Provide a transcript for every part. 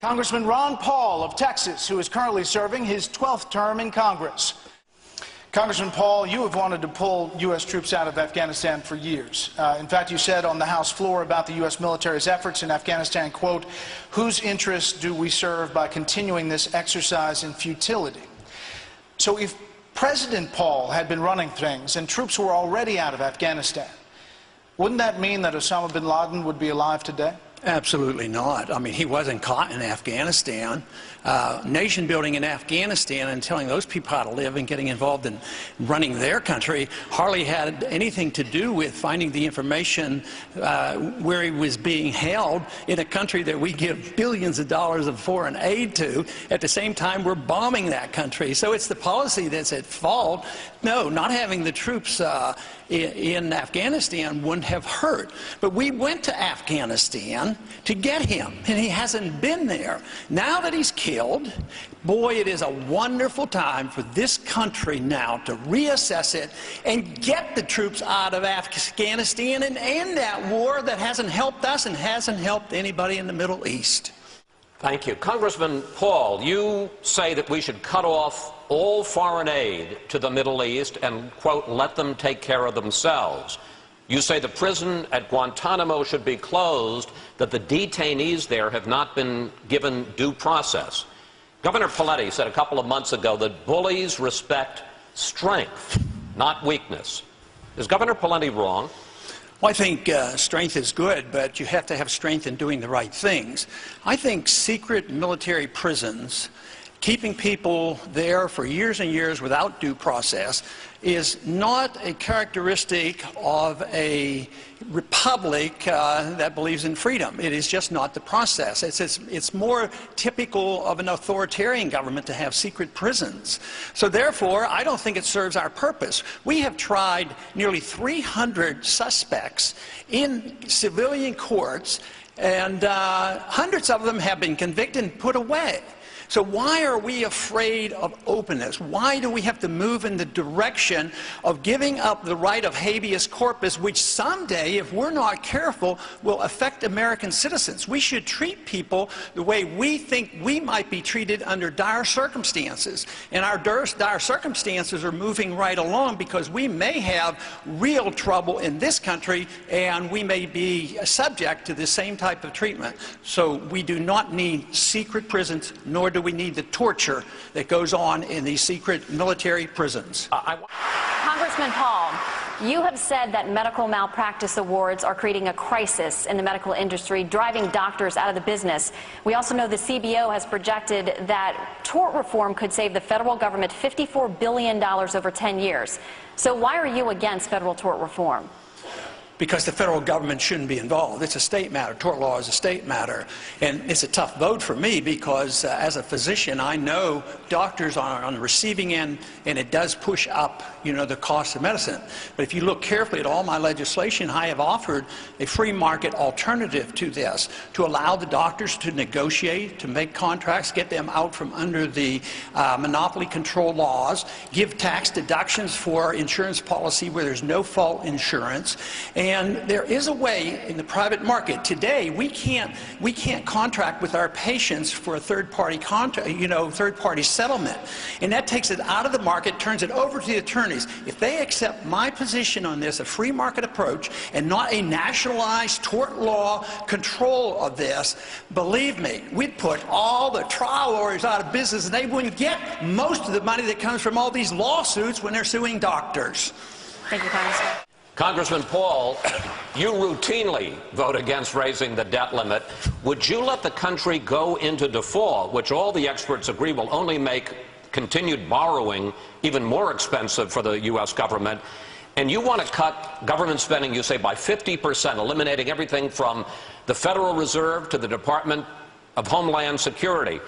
Congressman Ron Paul of Texas, who is currently serving his 12th term in Congress. Congressman Paul, you have wanted to pull U.S. troops out of Afghanistan for years. In fact, you said on the House floor about the U.S. military's efforts in Afghanistan, quote, "Whose interests do we serve by continuing this exercise in futility?" So if President Paul had been running things and troops were already out of Afghanistan, wouldn't that mean that Osama bin Laden would be alive today? Absolutely not. I mean, he wasn't caught in Afghanistan. Nation building in Afghanistan and telling those people how to live and getting involved in running their country hardly had anything to do with finding the information where he was being held in a country that we give billions of dollars of foreign aid to. At the same time, we're bombing that country. So it's the policy that's at fault. No, not having the troops in Afghanistan wouldn't have hurt. But we went to Afghanistan to get him, and he hasn't been there. Now that he's killed, boy, it is a wonderful time for this country now to reassess it and get the troops out of Afghanistan and end that war that hasn't helped us and hasn't helped anybody in the Middle East. Thank you. Congressman Paul, you say that we should cut off all foreign aid to the Middle East and, quote, let them take care of themselves. You say the prison at Guantanamo should be closed, that the detainees there have not been given due process. Governor Pawlenty said a couple of months ago that bullies respect strength, not weakness. Is Governor Pawlenty wrong? Well, I think strength is good, but you have to have strength in doing the right things. I think secret military prisons, keeping people there for years and years without due process, is not a characteristic of a republic that believes in freedom. It is just not the process. It's more typical of an authoritarian government to have secret prisons. So therefore, I don't think it serves our purpose. We have tried nearly 300 suspects in civilian courts, and hundreds of them have been convicted and put away. So why are we afraid of openness? Why do we have to move in the direction of giving up the right of habeas corpus, which someday, if we're not careful, will affect American citizens? We should treat people the way we think we might be treated under dire circumstances. And our dire circumstances are moving right along because we may have real trouble in this country and we may be subject to the same type of treatment. So we do not need secret prisons, nor do we need the torture that goes on in these secret military prisons. Congressman Paul, you have said that medical malpractice awards are creating a crisis in the medical industry, driving doctors out of the business. We also know the CBO has projected that tort reform could save the federal government $54 billion over 10 years. So why are you against federal tort reform? Because the federal government shouldn't be involved. It's a state matter. Tort law is a state matter. And it's a tough vote for me because as a physician, I know doctors are on the receiving end, and it does push up, the cost of medicine. But if you look carefully at all my legislation, I have offered a free market alternative to this, to allow the doctors to negotiate, to make contracts, get them out from under the monopoly control laws, give tax deductions for insurance policy where there's no fault insurance. And there is a way in the private market. Today, we can't contract with our patients for a third-party third-party settlement. And that takes it out of the market, turns it over to the attorneys. If they accept my position on this, a free market approach, and not a nationalized tort law control of this, believe me, we'd put all the trial lawyers out of business, and they wouldn't get most of the money that comes from all these lawsuits when they're suing doctors. Thank you, Congressman. Congressman Paul, you routinely vote against raising the debt limit. Would you let the country go into default, which all the experts agree will only make continued borrowing even more expensive for the U.S. government? And you want to cut government spending, you say, by 50%, eliminating everything from the Federal Reserve to the Department of Homeland Security.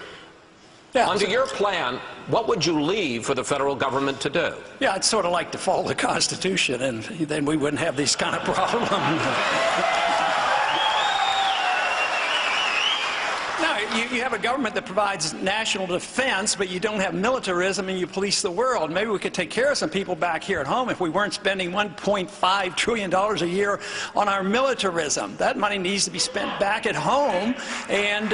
Yeah, under your plan, what would you leave for the federal government to do? Yeah, I'd sort of like to follow the Constitution, and then we wouldn't have these kind of problems. No, you have a government that provides national defense, but you don't have militarism and you police the world. Maybe we could take care of some people back here at home if we weren't spending $1.5 trillion a year on our militarism. That money needs to be spent back at home, and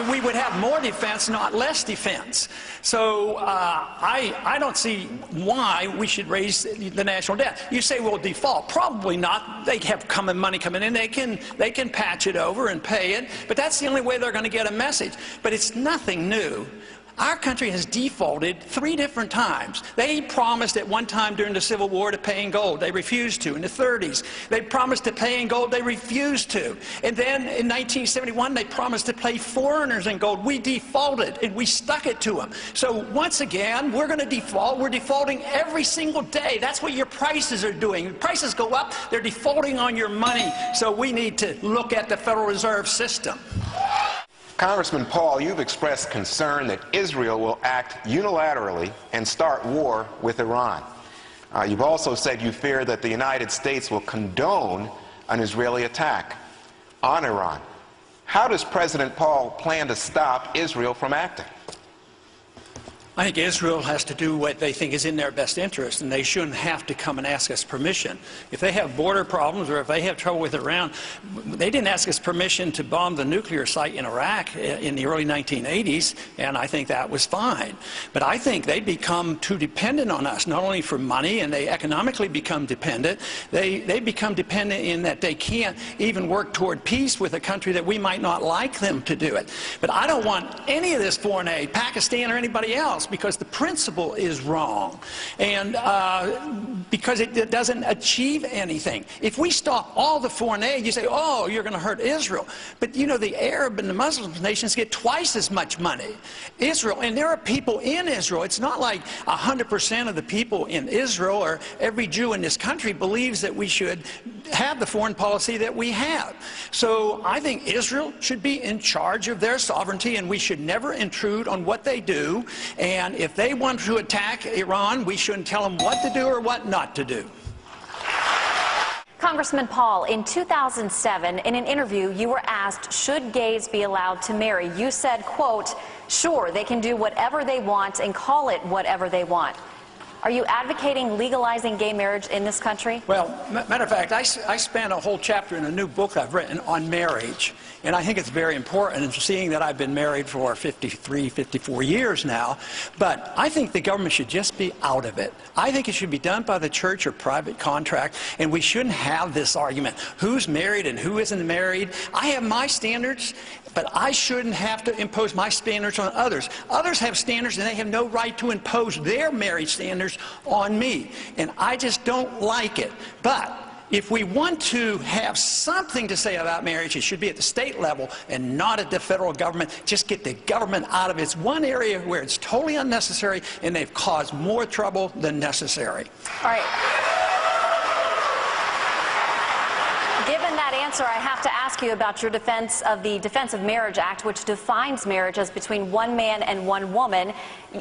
we would have more defense, not less defense. So I don't see why we should raise the national debt. You say, well, default. Probably not. They have money coming in. They can patch it over and pay it, but that's the only way they're going to get a message. But it's nothing new. Our country has defaulted 3 different times. They promised at one time during the Civil War to pay in gold. They refused to. In the 30s, they promised to pay in gold. They refused to. And then in 1971, they promised to pay foreigners in gold. We defaulted, and we stuck it to them. So once again, we're going to default. We're defaulting every single day. That's what your prices are doing. When prices go up, they're defaulting on your money. So we need to look at the Federal Reserve System. Congressman Paul, you've expressed concern that Israel will act unilaterally and start war with Iran. You've also said you fear that the United States will condone an Israeli attack on Iran. How does President Paul plan to stop Israel from acting? I think Israel has to do what they think is in their best interest, and they shouldn't have to come and ask us permission. If they have border problems or if they have trouble with Iran, they didn't ask us permission to bomb the nuclear site in Iraq in the early 1980s, and I think that was fine. But I think they become too dependent on us, not only for money, and they economically become dependent, they become dependent in that they can't even work toward peace with a country that we might not like them to do it. But I don't want any of this foreign aid, Pakistan or anybody else, because the principle is wrong, and because it doesn't achieve anything. If we stop all the foreign aid, you say, oh, you're going to hurt Israel. But you know, the Arab and the Muslim nations get twice as much money. Israel, and there are people in Israel. It's not like 100% of the people in Israel or every Jew in this country believes that we should have the foreign policy that we have. So I think Israel should be in charge of their sovereignty, and we should never intrude on what they do. And if they want to attack Iran, we shouldn't tell them what to do or what not to do. Congressman Paul, in 2007, in an interview, you were asked, should gays be allowed to marry? You said, quote, sure, they can do whatever they want and call it whatever they want. Are you advocating legalizing gay marriage in this country? Well, matter of fact, I spent a whole chapter in a new book I've written on marriage. And I think it's very important, and seeing that I've been married for 53, 54 years now. But I think the government should just be out of it. I think it should be done by the church or private contract, and we shouldn't have this argument. Who's married and who isn't married? I have my standards, but I shouldn't have to impose my standards on others. Others have standards, and they have no right to impose their marriage standards on me. And I just don't like it. But if we want to have something to say about marriage, it should be at the state level and not at the federal government. Just get the government out of it. It's one area where it's totally unnecessary, and they've caused more trouble than necessary. All right. Given that answer, I have to ask you about your defense of the Defense of Marriage Act, which defines marriage as between one man and one woman.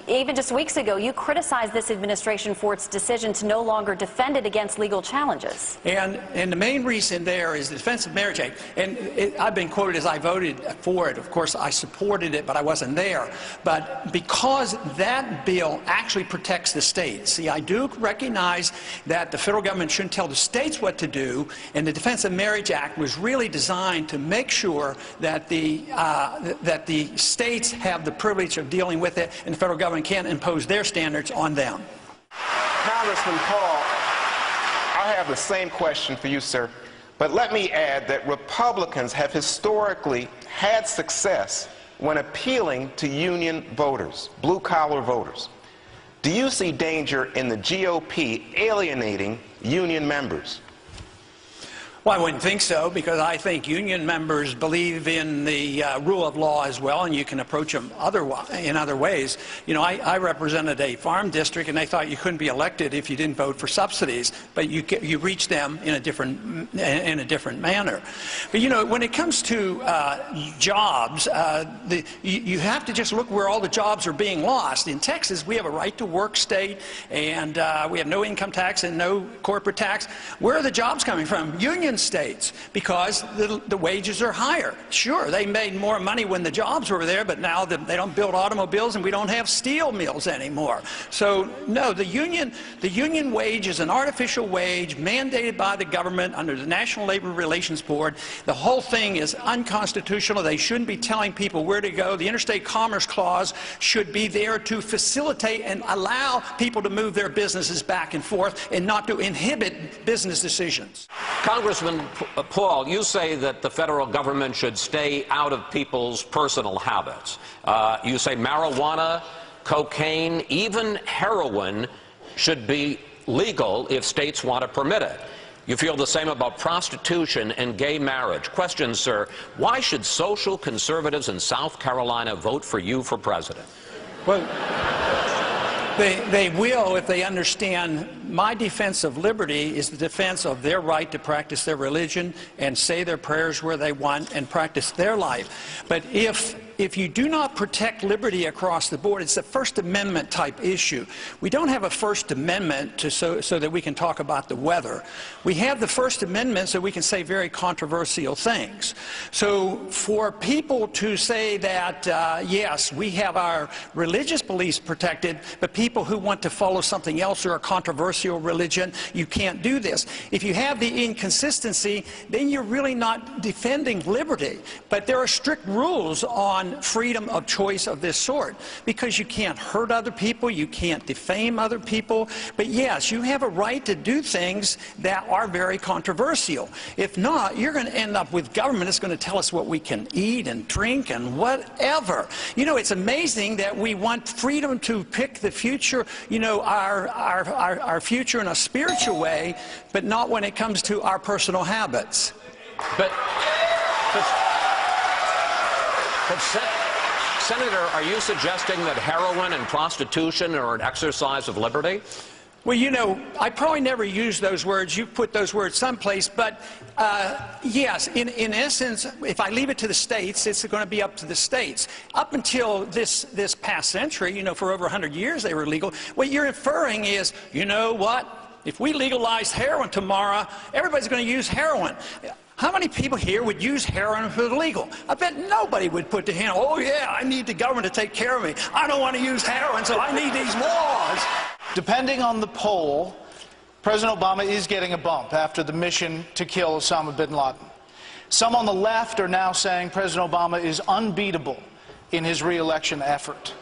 Even just weeks ago, you criticized this administration for its decision to no longer defend it against legal challenges. And the main reason there is the Defense of Marriage Act. And I've been quoted as I voted for it. Of course, I supported it, but I wasn't there. But because that bill actually protects the states. See, I do recognize that the federal government shouldn't tell the states what to do, and the Defense of Marriage Act was really designed to make sure that the states have the privilege of dealing with it, and the federal government can't impose their standards on them. Congressman Paul, I have the same question for you, sir. But let me add that Republicans have historically had success when appealing to union voters, blue-collar voters. Do you see danger in the GOP alienating union members? Well, I wouldn't think so, because I think union members believe in the rule of law as well, and you can approach them in other ways. You know, I represented a farm district, and they thought you couldn't be elected if you didn't vote for subsidies, but you reach them in a different manner. But you know, when it comes to jobs, you have to just look where all the jobs are being lost. In Texas, we have a right-to-work state, and we have no income tax and no corporate tax. Where are the jobs coming from? Union union states because the wages are higher. Sure, they made more money when the jobs were there, but now they don't build automobiles and we don't have steel mills anymore. So no, the union wage is an artificial wage mandated by the government under the National Labor Relations Board. The whole thing is unconstitutional. They shouldn't be telling people where to go. The Interstate Commerce Clause should be there to facilitate and allow people to move their businesses back and forth and not to inhibit business decisions. Congressman Paul, you say that the federal government should stay out of people's personal habits. You say marijuana, cocaine, even heroin should be legal if states want to permit it. You feel the same about prostitution and gay marriage. Question, sir, why should social conservatives in South Carolina vote for you for president? Well, they will if they understand my defense of liberty is the defense of their right to practice their religion and say their prayers where they want and practice their life. But if you do not protect liberty across the board, it's a First Amendment type issue. We don't have a First Amendment so that we can talk about the weather. We have the First Amendment so we can say very controversial things. So for people to say that, yes, we have our religious beliefs protected, but people who want to follow something else or a controversial religion, you can't do this. If you have the inconsistency, then you're really not defending liberty. But there are strict rules on freedom of choice of this sort, because you can't hurt other people, you can't defame other people. But yes, you have a right to do things that are very controversial. If not, you're going to end up with government that's going to tell us what we can eat and drink and whatever. You know, it's amazing that we want freedom to pick the future, you know, our future in a spiritual way, but not when it comes to our personal habits. But Senator, are you suggesting that heroin and prostitution are an exercise of liberty? Well, you know, I probably never used those words. You put those words someplace. But, yes, in essence, if I leave it to the states, it's going to be up to the states. Up until this past century, you know, for over 100 years they were legal. What you're inferring is, you know what? If we legalize heroin tomorrow, everybody's going to use heroin. How many people here would use heroin if it was legal? I bet nobody would put their hand, oh, yeah, I need the government to take care of me. I don't want to use heroin, so I need these laws. Depending on the poll, President Obama is getting a bump after the mission to kill Osama bin Laden. Some on the left are now saying President Obama is unbeatable in his re-election effort.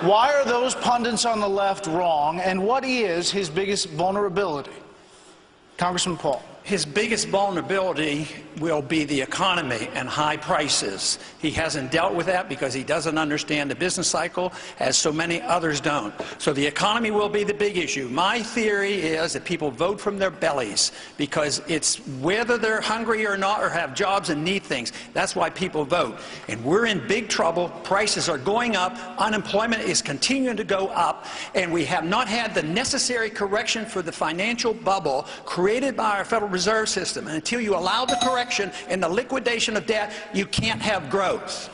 Why are those pundits on the left wrong, and what is his biggest vulnerability? Congressman Paul. His biggest vulnerability will be the economy and high prices. He hasn't dealt with that because he doesn't understand the business cycle, as so many others don't. So the economy will be the big issue. My theory is that people vote from their bellies because it's whether they're hungry or not or have jobs and need things. That's why people vote. And we're in big trouble. Prices are going up. Unemployment is continuing to go up. And we have not had the necessary correction for the financial bubble created by our Federal Reserve System. And until you allow the correction and the liquidation of debt, you can't have growth.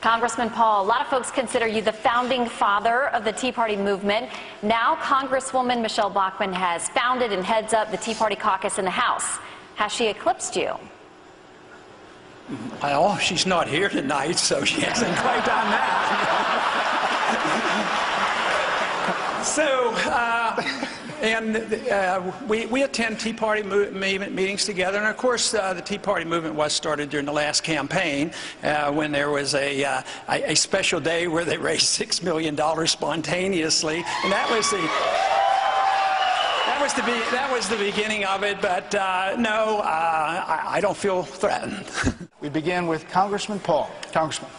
Congressman Paul, a lot of folks consider you the founding father of the Tea Party movement. Now Congresswoman Michelle Bachmann has founded and heads up the Tea Party caucus in the House. Has she eclipsed you? Well, she's not here tonight, so she hasn't quite done that. We attend Tea Party meetings together, and of course the Tea Party movement was started during the last campaign when there was a special day where they raised $6 million spontaneously, and that was the beginning of it. But no, I don't feel threatened. We begin with Congressman Paul. Congressman.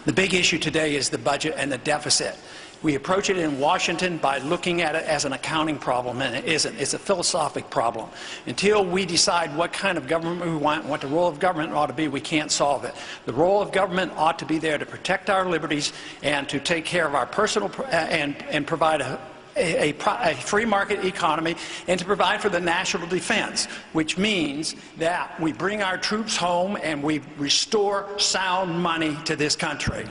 The big issue today is the budget and the deficit. We approach it in Washington by looking at it as an accounting problem, and it isn't. It's a philosophic problem. Until we decide what kind of government we want, what the role of government ought to be, we can't solve it. The role of government ought to be there to protect our liberties and to take care of our personal and provide a free market economy and to provide for the national defense, which means that we bring our troops home and we restore sound money to this country.